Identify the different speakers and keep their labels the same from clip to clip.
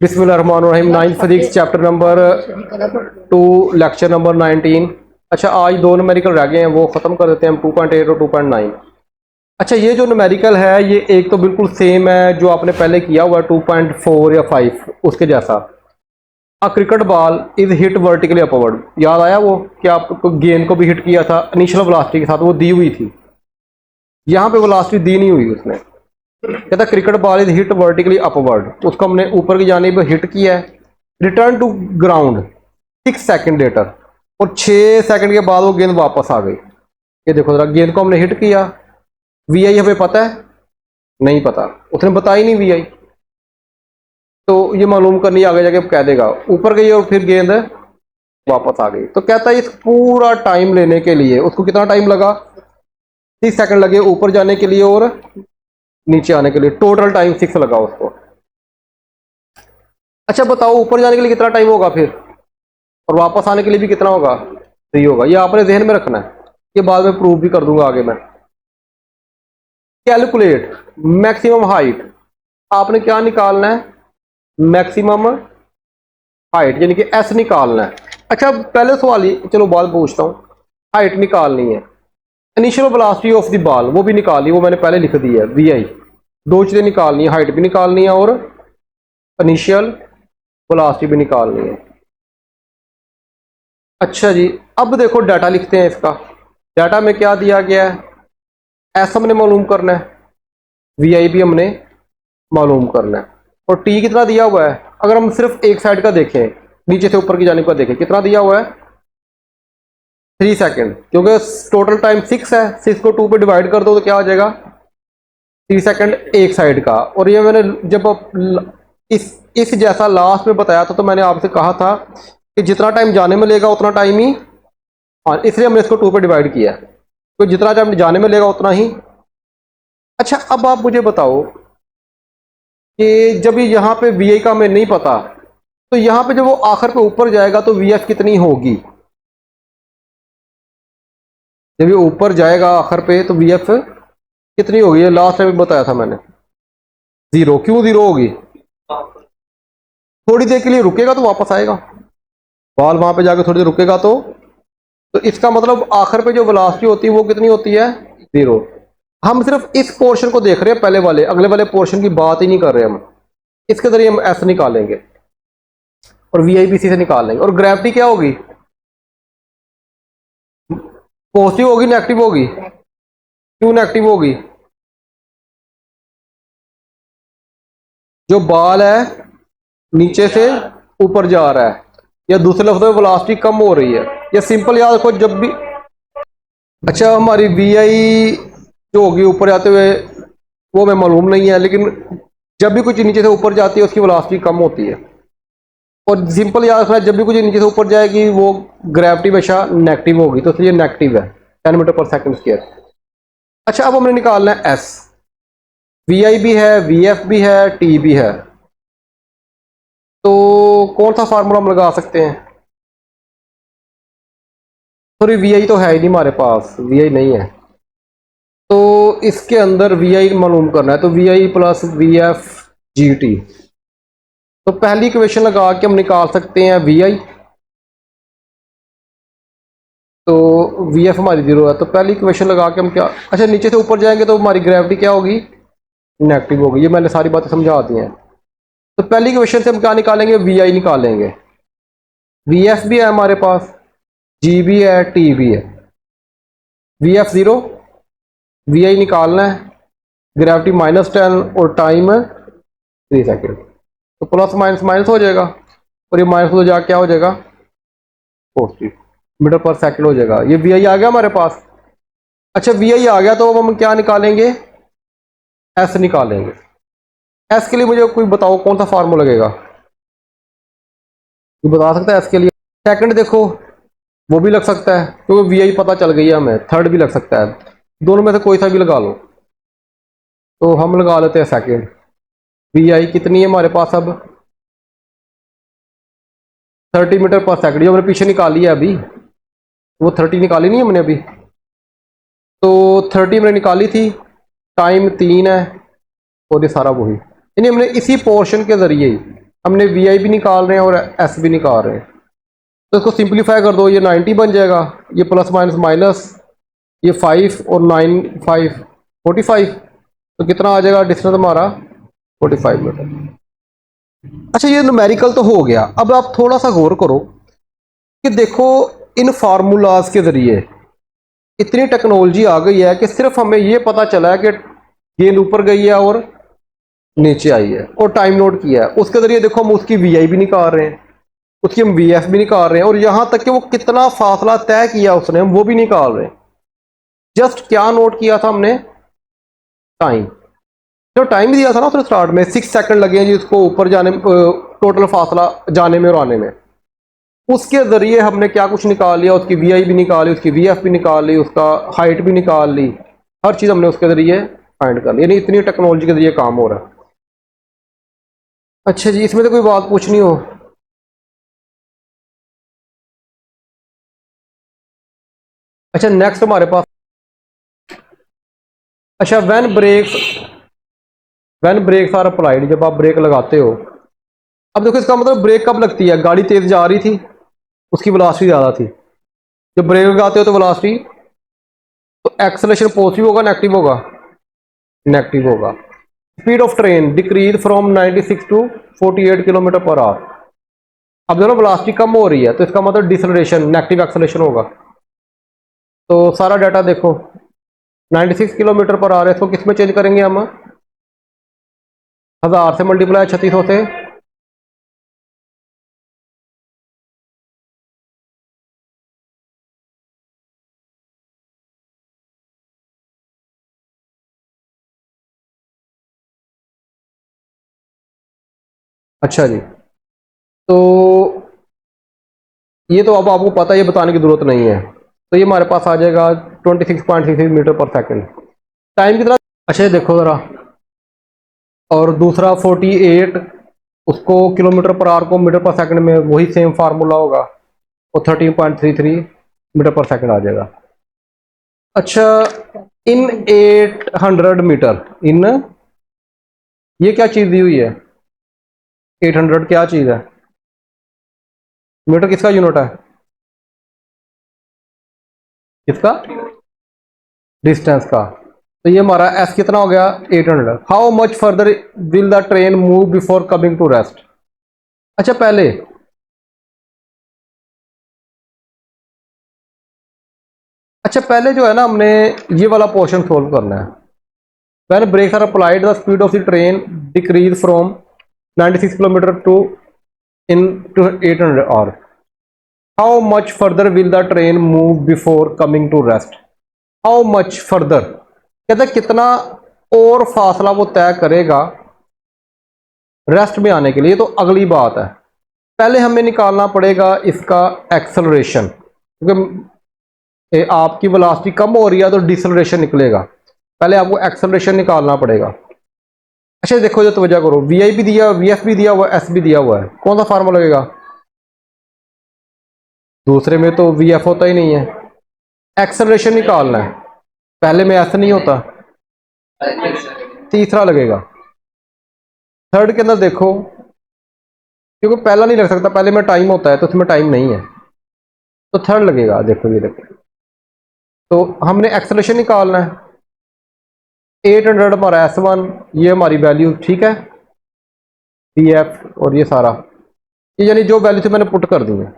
Speaker 1: बिस्मिल्लाहिर्रहमानिर्रहीम। Ninth physics chapter number 2 lecture number 19। अच्छा, आज दो न्यूमेरिकल रह गए हैं, वो ख़त्म कर देते हैं हम, 2.8 और 2.9। अच्छा, ये जो न्यूमेरिकल है ये एक तो बिल्कुल सेम है जो आपने पहले किया हुआ है 2.4 या 5 उसके जैसा। A cricket ball is hit vertically upward, याद आया वो कि आप गेंद को भी हिट किया था इनिशियल वेलोसिटी के साथ, वो दी हुई थी। यहाँ पे वेलोसिटी दी नहीं हुई उसने। कहता cricket ball is hit vertically upward, उसको हमने ऊपर की जानिब हिट किया है। Return to ground 6 second later, और 6 सेकंड के बाद वो गेंद वापस आ गई। ये देखो जरा, गेंद को हमने हिट किया। वी आई हमें पता है? नहीं पता, उसने बताई नहीं वी आई, तो ये मालूम करनी आगे जाके कह देगा। ऊपर गई और फिर गेंद वापस आ गई। तो कहता है इस पूरा टाइम लेने के लिए उसको कितना टाइम लगा? 30 सेकंड लगे ऊपर जाने के लिए और नीचे आने के लिए, टोटल टाइम 6 लगा उसको। अच्छा बताओ, ऊपर जाने के लिए कितना टाइम होगा फिर, और वापस आने के लिए भी कितना होगा? 3 होगा। ये आपने ध्यान में रखना है, ये बाद में प्रूव भी कर दूंगा आगे मैं। कैलकुलेट मैक्सिमम हाइट, आपने क्या निकालना है? मैक्सिमम हाइट यानी कि एस निकालना है। अच्छा पहले सवाल ही, चलो बात पूछता हूँ। हाइट निकालनी है, initial velocity of the ball वो भी निकालनी, वो मैंने पहले लिख दी है वी आई। दो चीजें निकालनी है, हाइट भी निकालनी है और इनिशियल वेलोसिटी भी निकालनी है। अच्छा जी, अब देखो डाटा लिखते हैं इसका। डाटा में क्या दिया गया है? एस हमने मालूम करना है, वी आई भी हमने मालूम करना है, और टी कितना दिया हुआ है? अगर हम सिर्फ एक साइड का देखें, नीचे से ऊपर की जानिब का देखें, कितना दिया हुआ है? 3 सेकंड, क्योंकि टोटल टाइम 6 है। 6 को 2 पे डिवाइड कर दो तो क्या हो जाएगा? 3 सेकंड एक साइड का। और ये मैंने जब इस जैसा लास्ट में बताया था तो मैंने आपसे कहा था कि जितना टाइम जाने में लेगा उतना टाइम ही, हाँ इसलिए हमने इसको 2 पे डिवाइड किया, तो जितना टाइम जाने में लेगा उतना ही। अच्छा अब आप मुझे बताओ कि जब यहाँ पे वी आई का हमें नहीं पता, तो यहाँ पे जब वो आखिर पे ऊपर जाएगा तो वी एफ कितनी होगी? जब ये ऊपर जाएगा आखिर पे तो वी एफ कितनी होगी? ये लास्ट टाइम बताया था मैंने, 0। क्यों 0 होगी? थोड़ी देर के लिए रुकेगा तो वापस आएगा, बॉल वहां पे जाके थोड़ी देर रुकेगा तो इसका मतलब आखिर पे जो वेलोसिटी होती है वो कितनी होती है? 0। हम सिर्फ इस पोर्शन को देख रहे हैं, पहले वाले, अगले वाले पोर्शन की बात ही नहीं कर रहे हम। इसके जरिए हम एस निकालेंगे और वी आई बी सी से निकाल लेंगे। और ग्रेविटी क्या होगी? पॉजिटिव होगी नेगेटिव होगी? क्यों नेगेटिव होगी? जो बॉल है नीचे से ऊपर जा रहा है, या दूसरे लफ्ज़ों में वेलोसिटी कम हो रही है, या सिंपल याद रखो जब भी। अच्छा हमारी वी आई जो होगी ऊपर जाते हुए वो हमें मालूम नहीं है, लेकिन जब भी कुछ नीचे से ऊपर जाती है उसकी वेलोसिटी कम होती है। और सिंपल याद रखना, जब भी कुछ नीचे से ऊपर जाएगी वो ग्रेविटी हमेशा नेगेटिव होगी, तो इसलिए नेगेटिव है 10 मीटर पर सेकंड स्क्वायर। अच्छा अब हमने निकालना है एस। वी आई भी है, वी एफ भी है, टी भी है, तो कौन सा फार्मूला हम लगा सकते हैं? सॉरी वी आई तो है ही नहीं हमारे पास, वी आई नहीं है, तो इसके अंदर वी आई मालूम करना है, तो V I plus V F G T. तो पहली इक्वेशन लगा के हम निकाल सकते हैं वी आई, तो वी एफ हमारी 0 है, तो पहली इक्वेशन लगा के हम क्या, अच्छा नीचे से ऊपर जाएंगे तो हमारी ग्रेविटी क्या होगी? नेगेटिव होगी। ये मैंने सारी बातें समझा दी हैं। तो पहली इक्वेशन से हम क्या निकालेंगे? वी आई निकालेंगे। वी एफ भी है हमारे पास, जी भी है, टी भी है। वी एफ 0, वी आई निकालना है, ग्रेविटी -10 और टाइम 3 सेकेंड, तो प्लस माइनस माइनस हो जाएगा, और ये माइनस हो जाएगा क्या हो जाएगा? 40 मीटर पर सेकेंड हो जाएगा। ये वी आई आ गया हमारे पास। अच्छा वी आई आ गया तो अब हम क्या निकालेंगे? एस निकालेंगे। एस के लिए मुझे कोई बताओ कौन सा फार्मूला लगेगा, कोई बता सकता है एस के लिए? सेकंड देखो, वो भी लग सकता है क्योंकि वी आई पता चल गई है हमें। थर्ड भी लग सकता है, दोनों में से कोई सा भी लगा लो। तो हम लगा लेते हैं सेकंड। वी आई कितनी है हमारे पास अब? 30 मीटर पर सेकंड, जो हमने पीछे निकाली है अभी, वो 30 निकाली नहीं हमने अभी, तो 30 हमने निकाली थी, टाइम 3 है, और ये सारा वही, यानी हमने इसी पोर्शन के जरिए ही हमने वी आई भी निकाल रहे हैं और एस भी निकाल रहे हैं। तो इसको सिंप्लीफाई कर दो, ये 90 बन जाएगा, ये प्लस माइनस माइनस, ये 5 और 9 5 45। तो कितना आ जाएगा डिस्टेंस हमारा 45 मीटर। अच्छा ये न्यूमेरिकल तो हो गया। अब आप थोड़ा सा गौर करो कि देखो इन फार्मूलाज के ज़रिए इतनी टेक्नोलॉजी आ गई है कि सिर्फ हमें ये पता चला है कि गेंद ऊपर गई है और नीचे आई है और टाइम नोट किया है। उसके ज़रिए देखो हम उसकी वी आई भी निकाल रहे हैं, उसकी हम वी एफ भी निकाल रहे हैं, और यहाँ तक कि वो कितना फासला तय किया उसने हम वो भी निकाल रहे हैं। जस्ट क्या नोट किया था हमने? टाइम। जो टाइम दिया था ना उसने स्टार्ट में 6 सेकंड लगे हैं जी उसको ऊपर जाने में, टोटल फासला जाने में और आने में। उसके ज़रिए हमने क्या कुछ निकाल लिया, उसकी वी आई भी निकाली, उसकी वी एफ भी निकाल ली, उसका हाइट भी निकाल ली, हर चीज़ हमने उसके ज़रिए फाइंड कर ली। यानी इतनी टेक्नोलॉजी के ज़रिए काम हो रहा है। अच्छा जी, इसमें तो कोई बात पूछनी हो? अच्छा नेक्स्ट हमारे पास, अच्छा व्हेन ब्रेक्स आर अप्लाइड, जब आप ब्रेक लगाते हो। अब देखो इसका मतलब ब्रेक कब लगती है? गाड़ी तेज जा रही थी, उसकी वेलोसिटी ज़्यादा थी। जब ब्रेक लगाते हो तो वेलोसिटी, तो एक्सेलरेशन पॉजिटिव होगा नेगेटिव होगा? नेगेटिव होगा। Speed of train decrease from 96 to 48 kilometre per hour. अब दोनों वेलोसिटी कम हो रही है तो इसका मतलब डिसलेरेशन, नेगेटिव एक्सेलरेशन होगा। तो सारा डाटा देखो 96 किलोमीटर पर आवर है, इसको किस में चेंज करेंगे हम? 1000 से मल्टीप्लाई 3600 से। अच्छा जी, तो ये तो अब आपको पता है, ये बताने की जरूरत नहीं है। तो ये हमारे पास आ जाएगा 26.66 मीटर पर सेकंड। टाइम कितना? अच्छा ये देखो ज़रा, और दूसरा 48, उसको किलोमीटर पर आवर को मीटर पर सेकंड में, वही सेम फार्मूला होगा, वो 13.33 मीटर पर सेकंड आ जाएगा। अच्छा, इन 800 मीटर, इन ये क्या चीज़ दी हुई है? 800 क्या चीज़ है? मीटर किसका यूनिट है? किसका? डिस्टेंस का। तो ये हमारा एस कितना हो गया? 800। How much further will the train move before coming to rest? अच्छा पहले जो है ना, हमने ये वाला पोर्शन सोल्व करना है। When brakes are applied the speed of the train decrease from 96 kilometre to in to 800 hour. How much further will the train move before coming to rest? How much further कहते हैं कितना और फासला वो तय करेगा रेस्ट में आने के लिए। तो अगली बात है, पहले हमें निकालना पड़ेगा इसका एक्सेलरेशन, क्योंकि आपकी वेलोसिटी कम हो रही है तो डिसलेरेशन निकलेगा। पहले आपको एक्सेलरेशन निकालना पड़ेगा। अच्छा देखो, जो तवज्जो करो, वी आई भी दिया, वी एफ भी दिया हुआ है, एस भी दिया हुआ है, कौन सा फार्मूला लगेगा? दूसरे में तो वी एफ होता ही नहीं है। एक्सेलरेशन निकालना है, पहले में एस नहीं होता, तीसरा लगेगा। थर्ड के अंदर देखो, क्योंकि पहला नहीं लग सकता, पहले में टाइम होता है तो उसमें टाइम नहीं है, तो थर्ड लगेगा। देखो ये देखो, तो हमने एक्सेलरेशन निकालना है। 800 हमारा S1, ये हमारी वैल्यू ठीक है, पी एफ और ये सारा, ये यानी जो वैल्यू थी मैंने पुट कर दी है।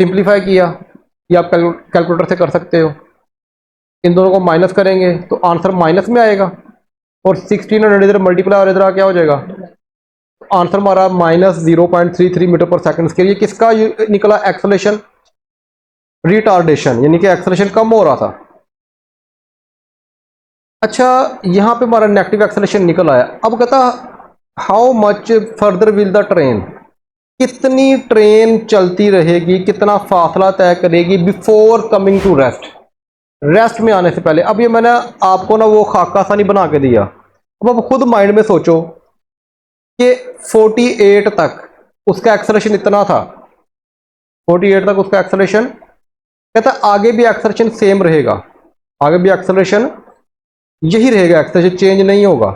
Speaker 1: सिंप्लीफाई किया, ये आप कैलकुलेटर से कर सकते हो। इन दोनों को माइनस करेंगे तो आंसर माइनस में आएगा, और 1600 इधर मल्टीप्लाई और इधर क्या हो जाएगा? आंसर हमारा -0.33 मीटर पर सेकंड के लिए किसका निकला? एक्सेलरेशन रिटार्डेशन, यानी कि एक्सेलरेशन कम हो रहा था। अच्छा, यहां पे हमारा नेगेटिव एक्सेलरेशन निकल आया। अब कहता how much further will the train, कितनी ट्रेन चलती रहेगी, कितना फासला तय करेगी before coming to rest, rest में आने से पहले। अब ये मैंने आपको ना वो खाका सा नहीं बना के दिया, अब आप खुद माइंड में सोचो कि 48 तक उसका एक्सेलरेशन इतना था, 48 तक उसका एक्सेलरेशन, कहता आगे भी एक्सेलरेशन सेम रहेगा, आगे भी एक्सेलरेशन यही रहेगा, एक्सेलरेशन चेंज नहीं होगा।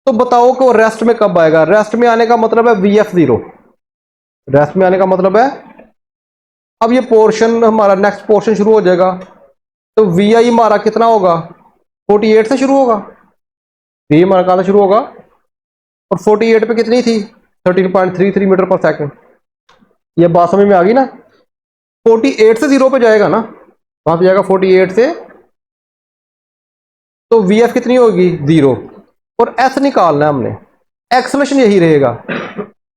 Speaker 1: तो बताओ कि वो रेस्ट में कब आएगा। रेस्ट में आने का मतलब है VF0, रेस्ट में आने का मतलब है, अब ये पोर्शन हमारा नेक्स्ट पोर्शन शुरू हो जाएगा, तो VI हमारा कितना होगा, 48 से शुरू होगा। VI हमारा कहाँ से शुरू होगा, और 48 पे कितनी थी, 13.33 मीटर पर सेकंड। ये बात समझ में आ गई ना। 48 से 0 पे जाएगा ना, वहां पे जाएगा 48 से, तो VF कितनी होगी, 0, और S निकालना है हमने, एक्सलेशन यही रहेगा।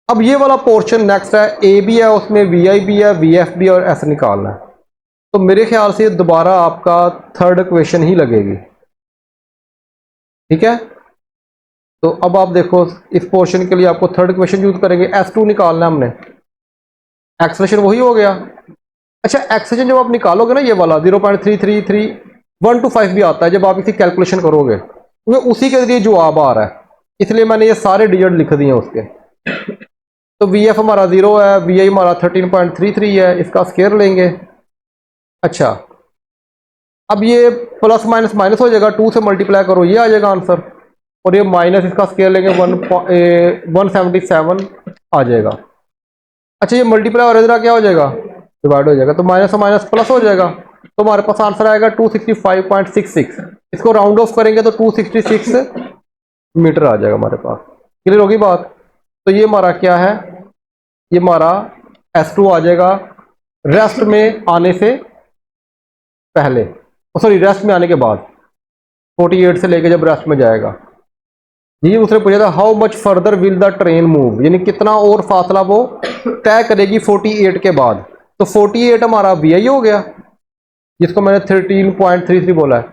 Speaker 1: अब ये वाला पोर्शन नेक्स्ट है, A भी है उसमें, VI भी है, VF भी, और S निकालना है। तो मेरे ख्याल से दोबारा आपका थर्ड इक्वेशन ही लगेगी, ठीक है। तो अब आप देखो इस पोर्शन के लिए आपको थर्ड इक्वेशन यूज करेंगे, S2 निकालना है हमने, एक्सलेशन वही हो गया। अच्छा, एक्सलेशन जब आप निकालोगे ना, ये वाला 0.333 1 to 5 भी आता है जब आप इसी कैलकुलेशन करोगे, क्योंकि उसी के जरिए जवाब आ रहा है, इसलिए मैंने ये सारे डिजिट लिख दिए उसके। तो VF हमारा 0 है, VI हमारा 13.33 है, इसका स्केयर लेंगे। अच्छा, अब ये प्लस माइनस माइनस हो जाएगा, 2 से मल्टीप्लाई करो, ये आ जाएगा आंसर, और ये माइनस इसका स्केयर लेंगे 177 आ जाएगा। अच्छा, ये मल्टीप्लाई और इधर क्या हो जाएगा, डिवाइड हो जाएगा, तो माइनस से माइनस प्लस हो जाएगा, तो हमारे पास आंसर आएगा 265.66। इसको राउंड ऑफ करेंगे तो 266 मीटर आ जाएगा हमारे पास। क्लियर होगी बात। तो ये हमारा क्या है, ये हमारा S2 आ जाएगा रेस्ट में आने से पहले, सॉरी रेस्ट में आने के बाद, 48 से लेके जब रेस्ट में जाएगा। ये उसने पूछा था how much further will the train move, यानी कितना और फासला वो तय करेगी 48 के बाद। तो 48 हमारा VI हो गया, जिसको मैंने 13.33 बोला है,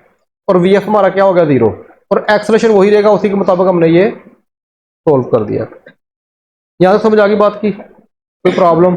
Speaker 1: और VF हमारा क्या हो गया, 0, और एक्सलेशन वही रहेगा, उसी के मुताबिक हमने ये सोल्व कर दिया। यहां तक समझ आ गई बात की, कोई प्रॉब्लम?